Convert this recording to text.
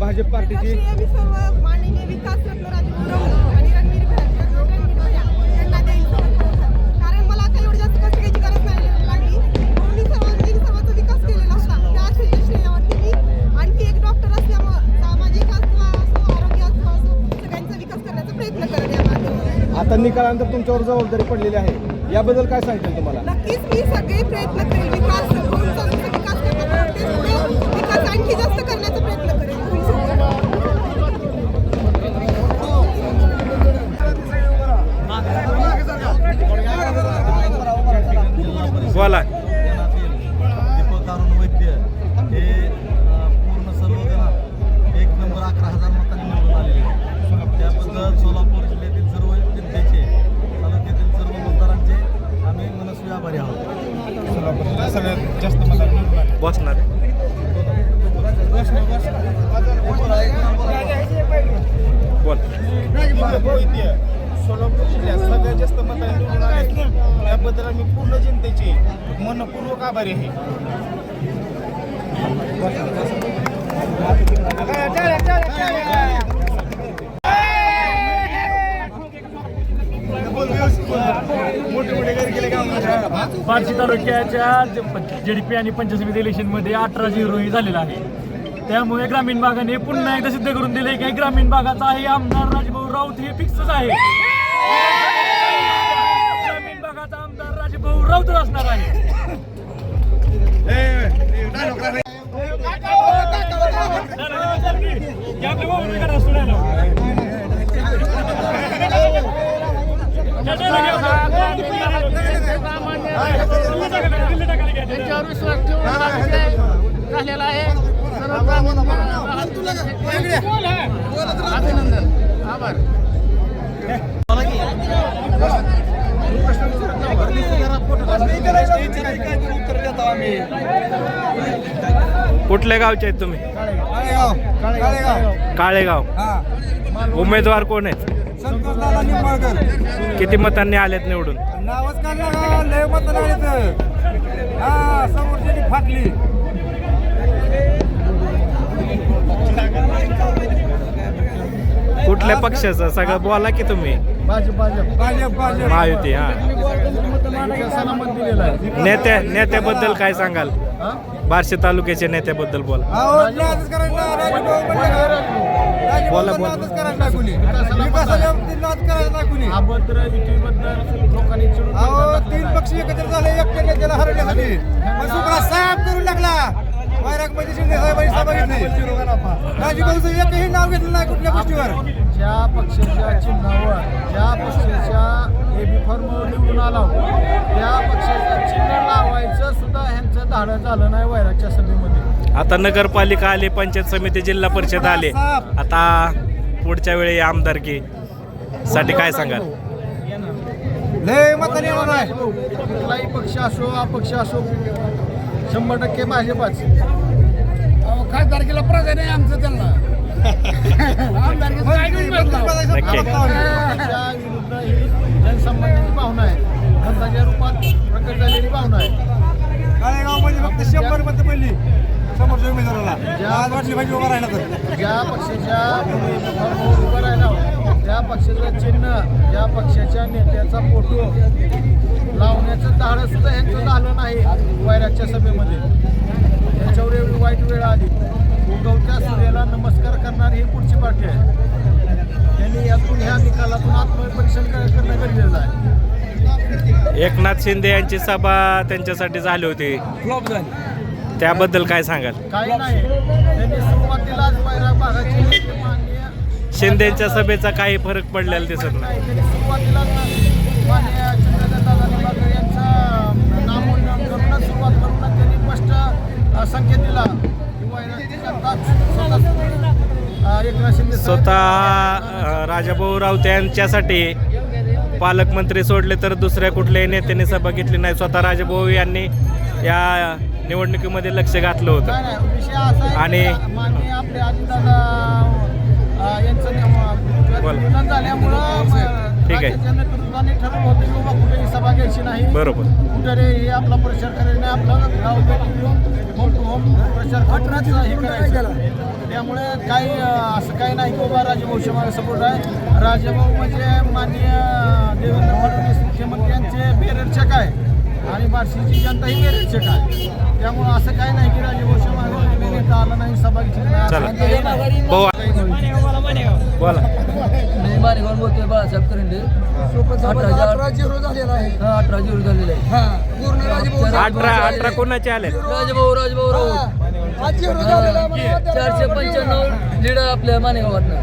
भाजप पार्टीची माननीय विकास रत्न राजभाऊ आणि रणवीर भैया यांना देईल. कारण मला आता एवढं जास्त कष्ट घ्यायची गरज नाही लागली. मी सर्वांचा विकास केलेला होता. त्या श्रेयावरती मी आणखी एक डॉक्टर असल्यामुळे सामाजिक असो आरोग्य असो सगळ्यांचा विकास करण्याचा प्रयत्न करत या माध्यमातून. आता निकालानंतर तुमच्यावर जबाबदारी पडलेली आहे, याबद्दल काय सांगितलं तुम्हाला? नक्कीच मी सगळे प्रयत्न करेल. विकास आणखी जास्त करण्याचा प्रयत्न करेल. बोला. दीपक अरुण वैद्य हे पूर्ण सर्वजण 1 नंबर 11,000 मतांनी निवडून आलेले आहेत. त्याबद्दल सोलापूर जिल्ह्यातील सर्व जनतेचे, तालुक्यातील सर्व मतदारांचे आम्ही मनस्वी आभारी आहोत. सगळ्यात जास्त मतांनी बसणार बोल. सोलापूर जिल्ह्यात सगळ्यात जास्त मतांनी निवडून आले, त्याबद्दल आम्ही पूर्ण जनतेचे मनपूर्वक आभारी आहे. बार्शी तालुक्याच्या JDP आणि पंचायत समिती इलेक्शनमध्ये 18-0 झालेला आहे. त्यामुळे ग्रामीण भागाने पुन्हा एकदा सिद्ध करून दिले की ग्रामीण भागाचा आहे आमदार राजभाऊ राऊत हे फिक्सच आहे. ग्रामीण भागाचा आमदार राजभाऊ राऊतच असणार आहे. त्यांच्यावर विश्वास ठेवून झालेला आहे. अभिनंदन, आभार. कुठल्या गावचे आहेत तुम्ही? काळेगाव. उमेदवार कोण आहेत? संतोषदादा निंबाळकर. किती मतांनी आलेत निवडून? नावच काढलं, लय मत समोरची फाटली. कुठल्या पक्षाचं सगळं बोला की तुम्ही? भाजप महायुती. हा, नेत्याबद्दल काय सांगाल? बार्शी तालुक्याच्या नेत्याबद्दल बोला. बोला बोला. तीन पक्ष एकत्र झाले एकट्या नेत्याला हरवण्यासाठी. साफ करून टाकला. वैरागमध्ये शिंदे साहेबांनी सभा घेतली. राजूभाऊचं एकही नाव घेतलं नाही कुठल्या गोष्टीवर. ज्या पक्षाच्या चिन्हावर, ज्या पक्षाच्या AB फॉर्मवर निवडून आला त्या पक्षाचं चिन्ह लावायचं सुद्धा ह्यांचं धाडं झालं नाही वैरागच्या सभेमध्ये. आता नगरपालिका आली, पंचायत समिती, जिल्हा परिषद आले. आता पुढच्या वेळी आमदारकी साठी काय सांगाल? लय मताने येणार आहे. कुठलाही पक्ष असो अपक्ष असो 100% भाजपच. खासदारकीला प्रधान आहे आमचं त्यांना. नक्की. त्या विरुद्ध ही जनसामान्यांची भावना आहे, मतदाच्या रूपात प्रकट झालेली भावना आहे. काळेगावमध्ये फक्त 100 मतं पडली समोरच्या उमेदवाराला. आज वाटली पाहिजे उभा राहिला तर. ज्या पक्षाच्या उमेदवारावर उभं राहिला त्या पक्षाचं चिन्ह, ज्या पक्षाच्या नेत्याचा फोटो लावण्याचं धाडं सुद्धा ह्यांचं झालं नाही वैरागच्या सभेमध्ये. त्यांच्यावर एवढी वाईट वेळ आली. उगवत्या सूर्याला नमस्कार करणारी ही पुढची पार्टी आहे. त्यांनी यातून ह्या निकालातून आत्मपरीक्षण करणं गरजेचं आहे. एकनाथ शिंदे यांची सभा त्यांच्यासाठी झाली होती, फ्लॉप झाली. त्याबद्दल काय सांगाल? काही नाही. त्यांनी सुरुवातीलाच वैराग भागाचे माननीय शिंदेच्या सभेचा काही फरक पडलेला दिसत नाही. त्यांनी सुरुवातीलाच माननीय चंद्रकांतदादा निंबाळकर यांचा नामोल्लेख करूनच सुरुवात करूनच त्यांनी स्पष्ट संकेत दिला की वैरागची जनता एकनाथ शिंदे स्वतः राजाभाऊ राऊत यांच्यासाठी पालकमंत्री सोडले तर दुसऱ्या कुठल्याही नेत्याने सभा घेतली नाही. स्वतः राजाभाऊ यांनी या निवडणुकीमध्ये लक्ष घातलं होतं. विषय असा आहे आणि माननीय आपले अजितदादा यांचं निधन झाल्यामुळं ठीक आहे. राज्याच्या नेतृत्वाने ठरवलं होतं की बाबा कुठेही सभा घ्यायची नाही, बरोबर. कुठे हे आपला प्रचार करायला आपलं गाव भेटी घेऊन होम टू होम प्रचार करून हे करायचं. त्यामुळे काही असं काही नाही की बाबा राजभाऊ मागे सपोर्ट आहे. राजभाऊ म्हणजे माननीय देवेंद्र फडणवीस मुख्यमंत्री यांचे बेरडचक आहे आणि बार्शीची जनता ही बेरडचक आहे. त्यामुळे असं काही नाही की राजभाऊ मागे नेता आला नाही, सभा घेतली नाही, चला. असं काही नाही. भाऊ बोला. मी माणिकवान बोलतोय बाळासाहेब करंडे. 18 झालेला आहे. 18 झालेला आहे. 18 कोणाचे आले? राजभाऊ राऊत. 495 लीड आपल्या माणिकवातनं.